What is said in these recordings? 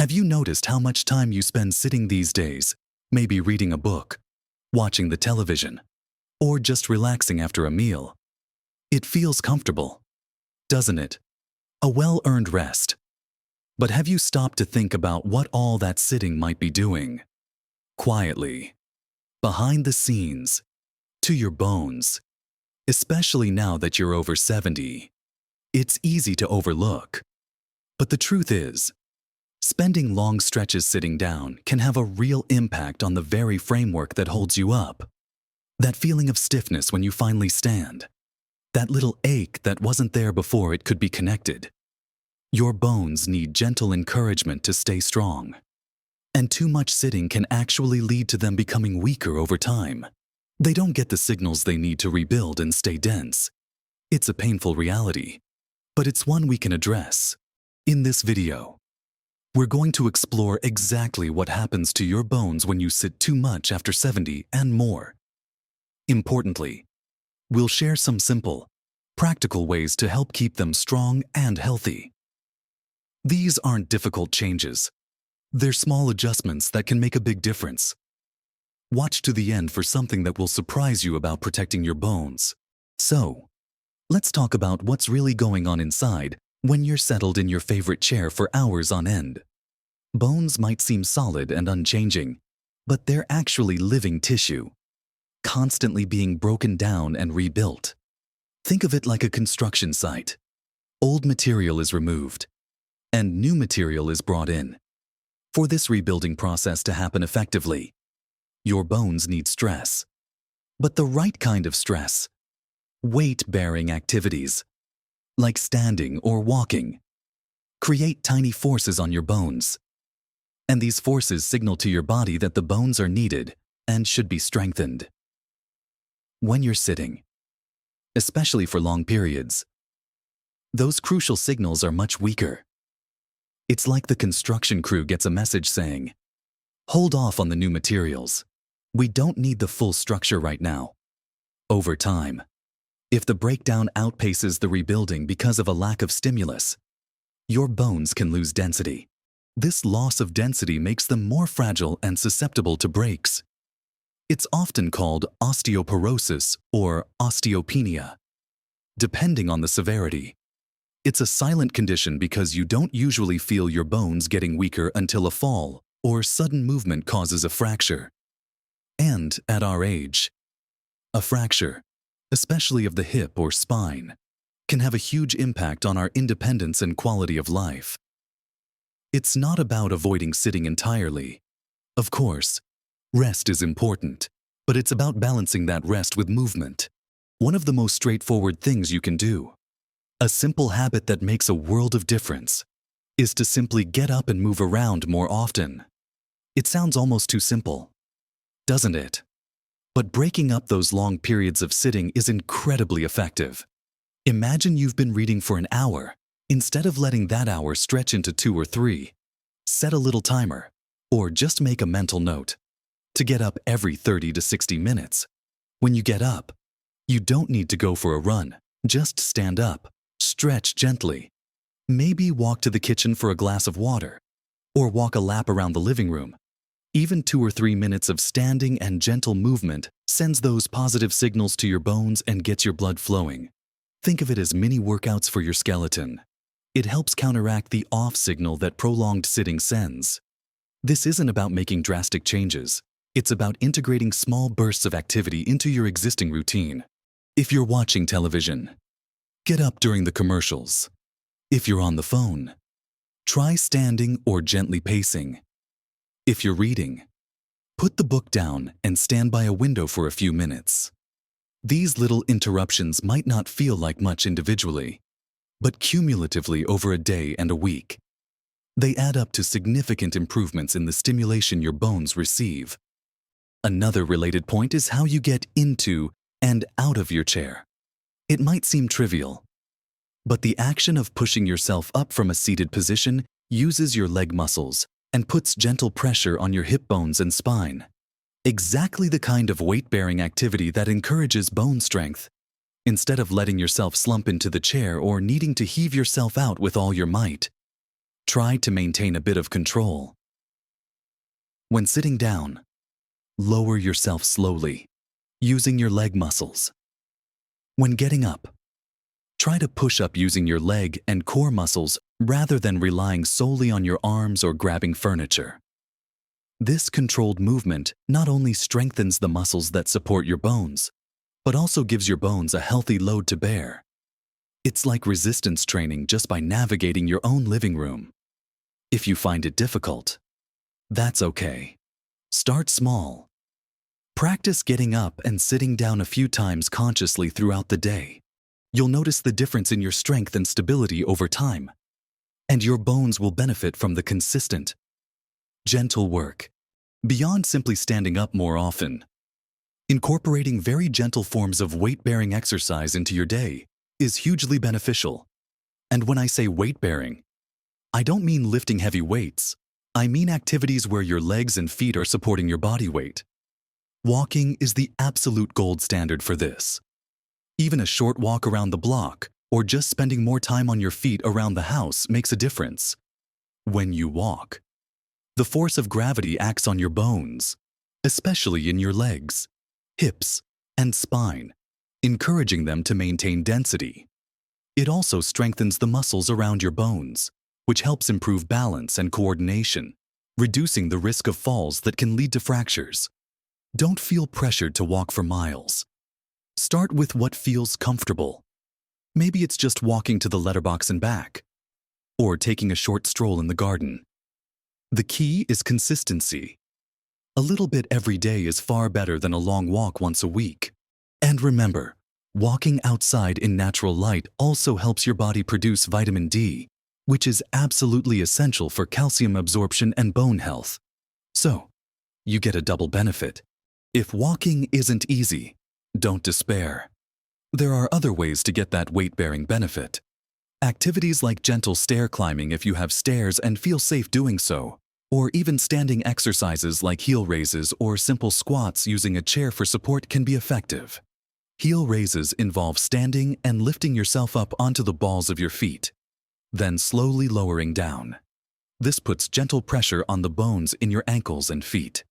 Have you noticed how much time you spend sitting these days, maybe reading a book, watching the television, or just relaxing after a meal? It feels comfortable, doesn't it? A well-earned rest. But have you stopped to think about what all that sitting might be doing? Quietly, behind the scenes, to your bones. Especially now that you're over 70. It's easy to overlook. But the truth is, spending long stretches sitting down can have a real impact on the very framework that holds you up. That feeling of stiffness when you finally stand. That little ache that wasn't there before it could be connected. Your bones need gentle encouragement to stay strong. And too much sitting can actually lead to them becoming weaker over time. They don't get the signals they need to rebuild and stay dense. It's a painful reality, but it's one we can address. In this video, we're going to explore exactly what happens to your bones when you sit too much after 70 and more. Importantly, we'll share some simple, practical ways to help keep them strong and healthy. These aren't difficult changes. They're small adjustments that can make a big difference. Watch to the end for something that will surprise you about protecting your bones. So, let's talk about what's really going on inside when you're settled in your favorite chair for hours on end. Bones might seem solid and unchanging, but they're actually living tissue, constantly being broken down and rebuilt. Think of it like a construction site. Old material is removed, and new material is brought in. For this rebuilding process to happen effectively, your bones need stress. But the right kind of stress. Weight-bearing activities, like standing or walking, create tiny forces on your bones. And these forces signal to your body that the bones are needed and should be strengthened. When you're sitting, especially for long periods, those crucial signals are much weaker. It's like the construction crew gets a message saying, "Hold off on the new materials. We don't need the full structure right now." Over time, if the breakdown outpaces the rebuilding because of a lack of stimulus, your bones can lose density. This loss of density makes them more fragile and susceptible to breaks. It's often called osteoporosis or osteopenia, depending on the severity. It's a silent condition because you don't usually feel your bones getting weaker until a fall or sudden movement causes a fracture. And at our age, a fracture, especially of the hip or spine, can have a huge impact on our independence and quality of life. It's not about avoiding sitting entirely. Of course, rest is important, but it's about balancing that rest with movement. One of the most straightforward things you can do, a simple habit that makes a world of difference, is to simply get up and move around more often. It sounds almost too simple, doesn't it? But breaking up those long periods of sitting is incredibly effective. Imagine you've been reading for an hour. Instead of letting that hour stretch into 2 or 3, set a little timer, or just make a mental note to get up every 30 to 60 minutes. When you get up, you don't need to go for a run. Just stand up, stretch gently. Maybe walk to the kitchen for a glass of water, or walk a lap around the living room. Even 2 or 3 minutes of standing and gentle movement sends those positive signals to your bones and gets your blood flowing. Think of it as mini workouts for your skeleton. It helps counteract the off signal that prolonged sitting sends. This isn't about making drastic changes. It's about integrating small bursts of activity into your existing routine. If you're watching television, get up during the commercials. If you're on the phone, try standing or gently pacing. If you're reading, put the book down and stand by a window for a few minutes. These little interruptions might not feel like much individually, but cumulatively over a day and a week, they add up to significant improvements in the stimulation your bones receive. Another related point is how you get into and out of your chair. It might seem trivial, but the action of pushing yourself up from a seated position uses your leg muscles and puts gentle pressure on your hip bones and spine. Exactly the kind of weight-bearing activity that encourages bone strength. Instead of letting yourself slump into the chair or needing to heave yourself out with all your might, Try to maintain a bit of control. When sitting down, lower yourself slowly, using your leg muscles. When getting up, try to push up using your leg and core muscles rather than relying solely on your arms or grabbing furniture. This controlled movement not only strengthens the muscles that support your bones, but also gives your bones a healthy load to bear. It's like resistance training just by navigating your own living room. If you find it difficult, that's okay. Start small. Practice getting up and sitting down a few times consciously throughout the day. You'll notice the difference in your strength and stability over time, and your bones will benefit from the consistent, gentle work. Beyond simply standing up more often, incorporating very gentle forms of weight-bearing exercise into your day is hugely beneficial. And when I say weight-bearing, I don't mean lifting heavy weights. I mean activities where your legs and feet are supporting your body weight. Walking is the absolute gold standard for this. Even a short walk around the block or just spending more time on your feet around the house makes a difference. When you walk, the force of gravity acts on your bones, especially in your legs, hips, and spine, encouraging them to maintain density. It also strengthens the muscles around your bones, which helps improve balance and coordination, reducing the risk of falls that can lead to fractures. Don't feel pressured to walk for miles. Start with what feels comfortable. Maybe it's just walking to the letterbox and back, or taking a short stroll in the garden. The key is consistency. A little bit every day is far better than a long walk once a week. And remember, walking outside in natural light also helps your body produce vitamin D, which is absolutely essential for calcium absorption and bone health. So, you get a double benefit. If walking isn't easy, don't despair. There are other ways to get that weight-bearing benefit. Activities like gentle stair climbing if you have stairs and feel safe doing so, or even standing exercises like heel raises or simple squats using a chair for support can be effective. Heel raises involve standing and lifting yourself up onto the balls of your feet, then slowly lowering down. This puts gentle pressure on the bones in your ankles and feet,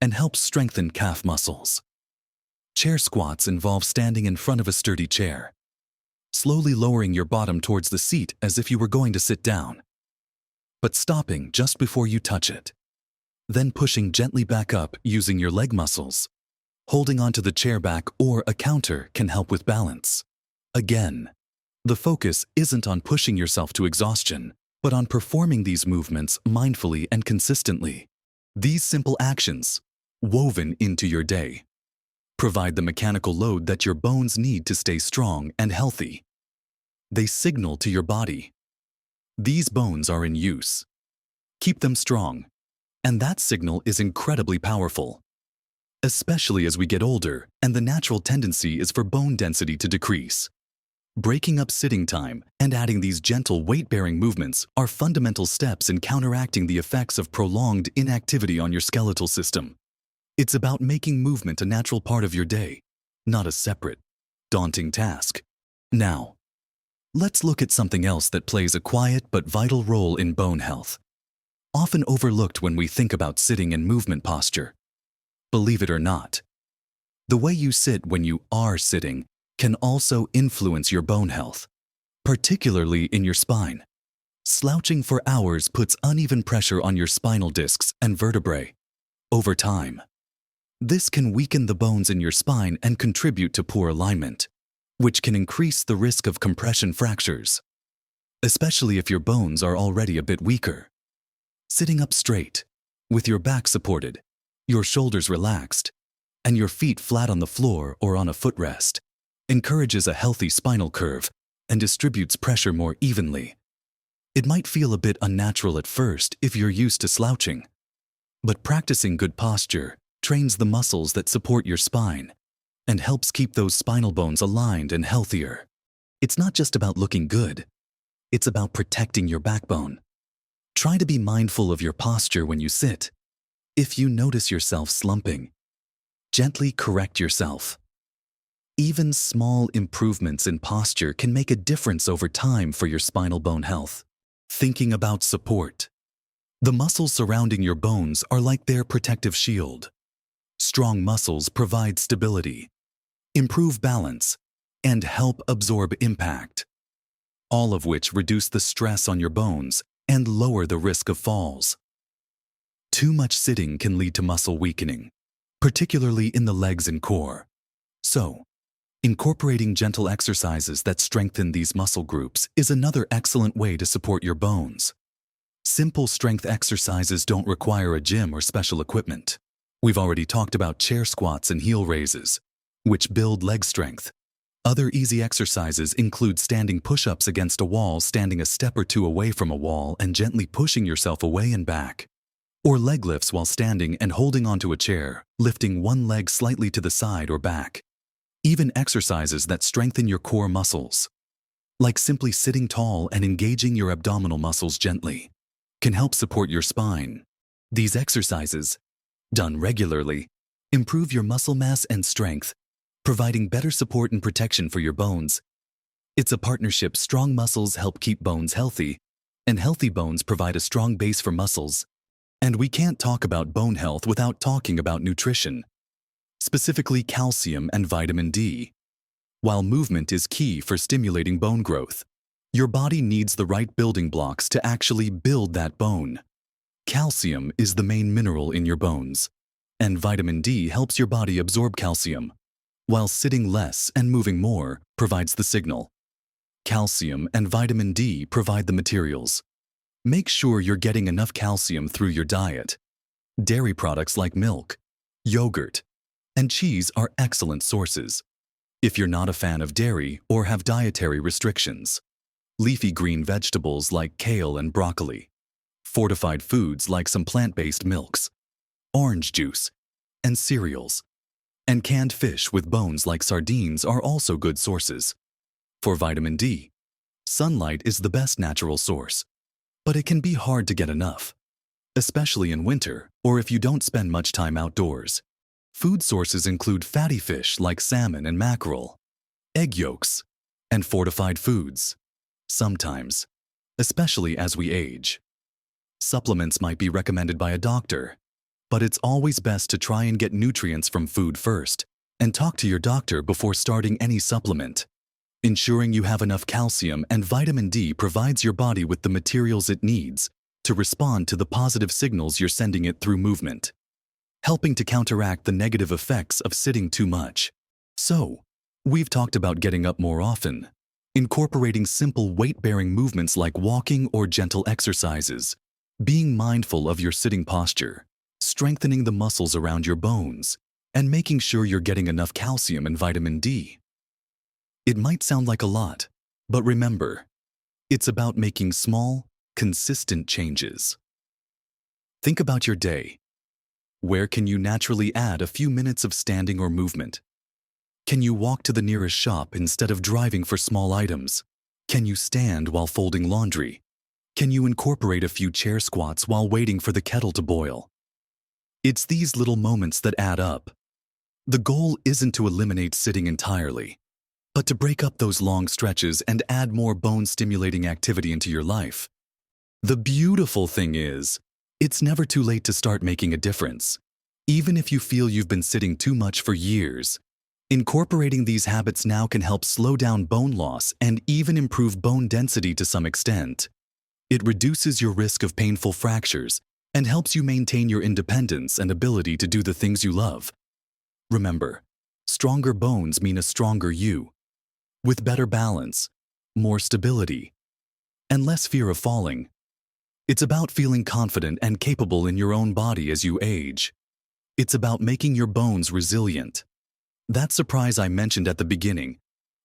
and helps strengthen calf muscles. Chair squats involve standing in front of a sturdy chair, slowly lowering your bottom towards the seat as if you were going to sit down, but stopping just before you touch it. Then pushing gently back up using your leg muscles. Holding onto the chair back or a counter can help with balance. Again, the focus isn't on pushing yourself to exhaustion, but on performing these movements mindfully and consistently. These simple actions, woven into your day, provide the mechanical load that your bones need to stay strong and healthy. They signal to your body, these bones are in use. Keep them strong. And that signal is incredibly powerful, especially as we get older and the natural tendency is for bone density to decrease. Breaking up sitting time and adding these gentle weight-bearing movements are fundamental steps in counteracting the effects of prolonged inactivity on your skeletal system. It's about making movement a natural part of your day, not a separate, daunting task. Now, let's look at something else that plays a quiet but vital role in bone health, often overlooked when we think about sitting and movement posture. Believe it or not, the way you sit when you are sitting can also influence your bone health, particularly in your spine. Slouching for hours puts uneven pressure on your spinal discs and vertebrae. Over time, this can weaken the bones in your spine and contribute to poor alignment, which can increase the risk of compression fractures, especially if your bones are already a bit weaker. Sitting up straight, with your back supported, your shoulders relaxed, and your feet flat on the floor or on a footrest, encourages a healthy spinal curve and distributes pressure more evenly. It might feel a bit unnatural at first if you're used to slouching, but practicing good posture trains the muscles that support your spine and helps keep those spinal bones aligned and healthier. It's not just about looking good, it's about protecting your backbone. Try to be mindful of your posture when you sit. If you notice yourself slumping, gently correct yourself. Even small improvements in posture can make a difference over time for your spinal bone health. Thinking about support. The muscles surrounding your bones are like their protective shield. Strong muscles provide stability, improve balance, and help absorb impact, all of which reduce the stress on your bones and lower the risk of falls. Too much sitting can lead to muscle weakening, particularly in the legs and core. So, incorporating gentle exercises that strengthen these muscle groups is another excellent way to support your bones. Simple strength exercises don't require a gym or special equipment. We've already talked about chair squats and heel raises, which build leg strength. Other easy exercises include standing push-ups against a wall, standing a step or two away from a wall and gently pushing yourself away and back. Or leg lifts while standing and holding onto a chair, lifting one leg slightly to the side or back. Even exercises that strengthen your core muscles, like simply sitting tall and engaging your abdominal muscles gently, can help support your spine. These exercises, done regularly, improve your muscle mass and strength, providing better support and protection for your bones. It's a partnership. Strong muscles help keep bones healthy, and healthy bones provide a strong base for muscles. And we can't talk about bone health without talking about nutrition, specifically calcium and vitamin D. While movement is key for stimulating bone growth, your body needs the right building blocks to actually build that bone. Calcium is the main mineral in your bones, and vitamin D helps your body absorb calcium, while sitting less and moving more provides the signal. Calcium and vitamin D provide the materials. Make sure you're getting enough calcium through your diet. Dairy products like milk, yogurt, and cheese are excellent sources. If you're not a fan of dairy or have dietary restrictions, leafy green vegetables like kale and broccoli, fortified foods like some plant-based milks, orange juice, and cereals, and canned fish with bones like sardines are also good sources. For vitamin D, sunlight is the best natural source, but it can be hard to get enough, especially in winter or if you don't spend much time outdoors. Food sources include fatty fish like salmon and mackerel, egg yolks, and fortified foods. Sometimes, especially as we age, supplements might be recommended by a doctor, but it's always best to try and get nutrients from food first and talk to your doctor before starting any supplement. Ensuring you have enough calcium and vitamin D provides your body with the materials it needs to respond to the positive signals you're sending it through movement, helping to counteract the negative effects of sitting too much. So, we've talked about getting up more often, incorporating simple weight-bearing movements like walking or gentle exercises, being mindful of your sitting posture, strengthening the muscles around your bones, and making sure you're getting enough calcium and vitamin D. It might sound like a lot, but remember, it's about making small, consistent changes. Think about your day. Where can you naturally add a few minutes of standing or movement? Can you walk to the nearest shop instead of driving for small items? Can you stand while folding laundry? Can you incorporate a few chair squats while waiting for the kettle to boil? It's these little moments that add up. The goal isn't to eliminate sitting entirely, but to break up those long stretches and add more bone-stimulating activity into your life. The beautiful thing is, it's never too late to start making a difference. Even if you feel you've been sitting too much for years, incorporating these habits now can help slow down bone loss and even improve bone density to some extent. It reduces your risk of painful fractures and helps you maintain your independence and ability to do the things you love. Remember, stronger bones mean a stronger you, with better balance, more stability, and less fear of falling. It's about feeling confident and capable in your own body as you age. It's about making your bones resilient. That surprise I mentioned at the beginning,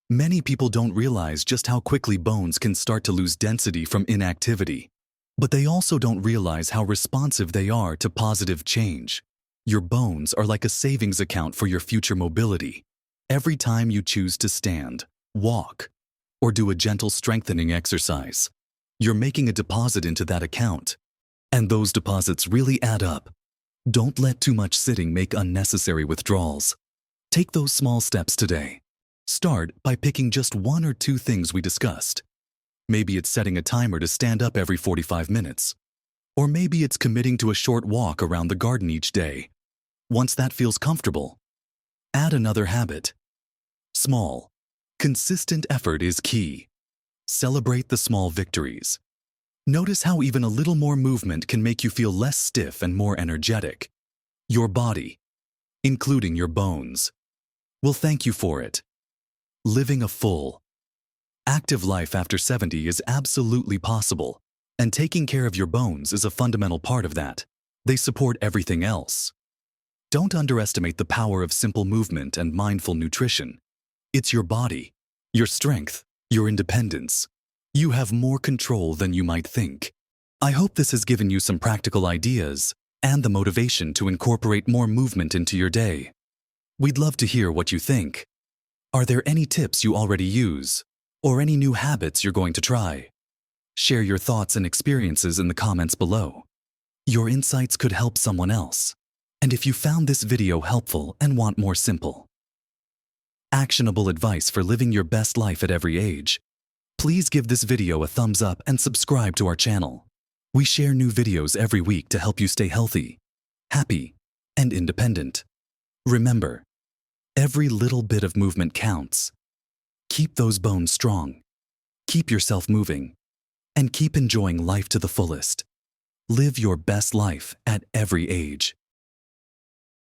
many people don't realize just how quickly bones can start to lose density from inactivity. But they also don't realize how responsive they are to positive change. Your bones are like a savings account for your future mobility. Every time you choose to stand, walk, or do a gentle strengthening exercise, you're making a deposit into that account. And those deposits really add up. Don't let too much sitting make unnecessary withdrawals. Take those small steps today. Start by picking just one or two things we discussed. Maybe it's setting a timer to stand up every 45 minutes. Or maybe it's committing to a short walk around the garden each day. Once that feels comfortable, add another habit. Small, consistent effort is key. Celebrate the small victories. Notice how even a little more movement can make you feel less stiff and more energetic. Your body, including your bones, will thank you for it. Living a full, active life after 70 is absolutely possible, and taking care of your bones is a fundamental part of that. They support everything else. Don't underestimate the power of simple movement and mindful nutrition. It's your body, your strength, your independence. You have more control than you might think. I hope this has given you some practical ideas and the motivation to incorporate more movement into your day. We'd love to hear what you think. Are there any tips you already use, or any new habits you're going to try? Share your thoughts and experiences in the comments below. Your insights could help someone else. And if you found this video helpful and want more simple, actionable advice for living your best life at every age, please give this video a thumbs up and subscribe to our channel. We share new videos every week to help you stay healthy, happy, and independent. Remember, every little bit of movement counts. Keep those bones strong, keep yourself moving, and keep enjoying life to the fullest. Live your best life at every age.